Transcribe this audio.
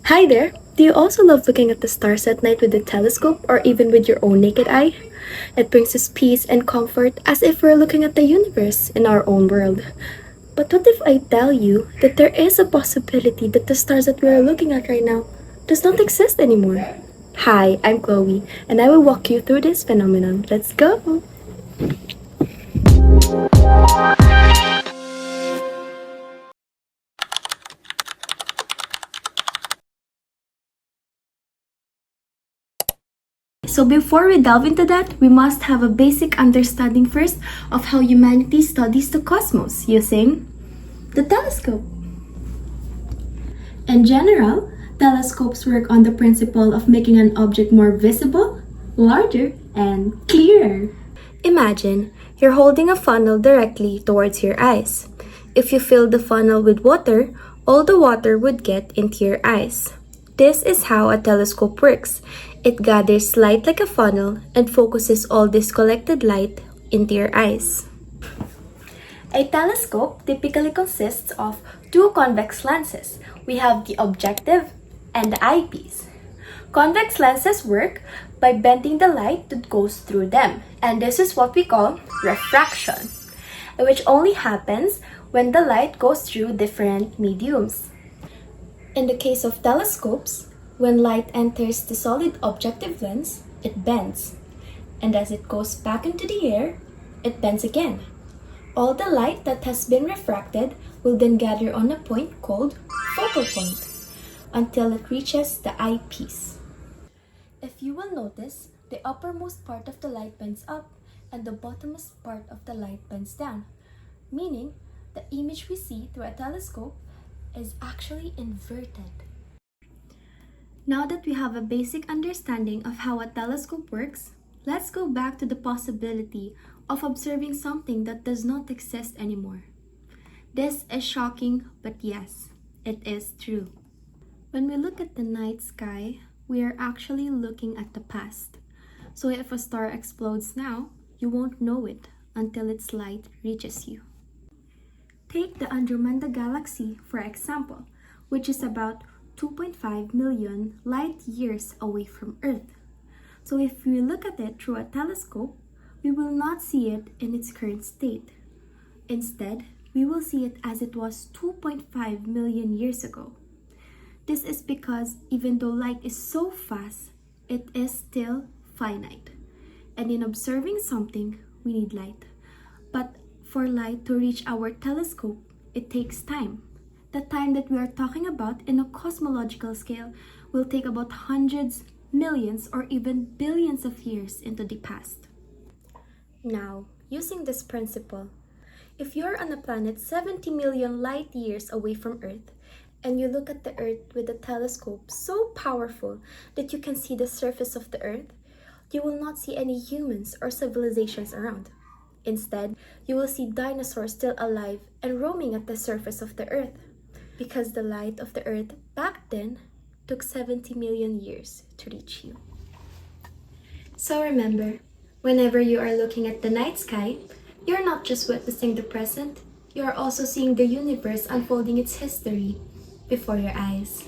Hi there! Do you also love looking at the stars at night with a telescope or even with your own naked eye? It brings us peace and comfort as if we're looking at the universe in our own world. But what if I tell you that there is a possibility that the stars that we are looking at right now does not exist anymore? Hi, I'm Chloe, and I will walk you through this phenomenon. Let's go! So before we delve into that, we must have a basic understanding first of how humanity studies the cosmos using the telescope. In general, telescopes work on the principle of making an object more visible, larger, and clearer. Imagine you're holding a funnel directly towards your eyes. If you fill the funnel with water, all the water would get into your eyes. This is how a telescope works. It gathers light like a funnel and focuses all this collected light into your eyes. A telescope typically consists of two convex lenses. We have the objective and the eyepiece. Convex lenses work by bending the light that goes through them, and this is what we call refraction, which only happens when the light goes through different mediums. In the case of telescopes, when light enters the solid objective lens, it bends, and as it goes back into the air, it bends again. All the light that has been refracted will then gather on a point called focal point until it reaches the eyepiece. If you will notice, the uppermost part of the light bends up and the bottommost part of the light bends down, meaning the image we see through a telescope is actually inverted. Now that we have a basic understanding of how a telescope works, let's go back to the possibility of observing something that does not exist anymore. This is shocking, but yes, it is true. When we look at the night sky, we are actually looking at the past. So if a star explodes now, you won't know it until its light reaches you. Take the Andromeda Galaxy, for example, which is about 2.5 million light years away from Earth. So if we look at it through a telescope, we will not see it in its current state. Instead, we will see it as it was 2.5 million years ago. This is because even though light is so fast, it is still finite. And in observing something, we need light. But for light to reach our telescope, it takes time. The time that we are talking about in a cosmological scale will take about hundreds, millions, or even billions of years into the past. Now, using this principle, if you're on a planet 70 million light years away from Earth, and you look at the Earth with a telescope so powerful that you can see the surface of the Earth, you will not see any humans or civilizations around. Instead, you will see dinosaurs still alive and roaming at the surface of the Earth, because the light of the Earth back then took 70 million years to reach you. So remember, whenever you are looking at the night sky, you're not just witnessing the present, you are also seeing the universe unfolding its history before your eyes.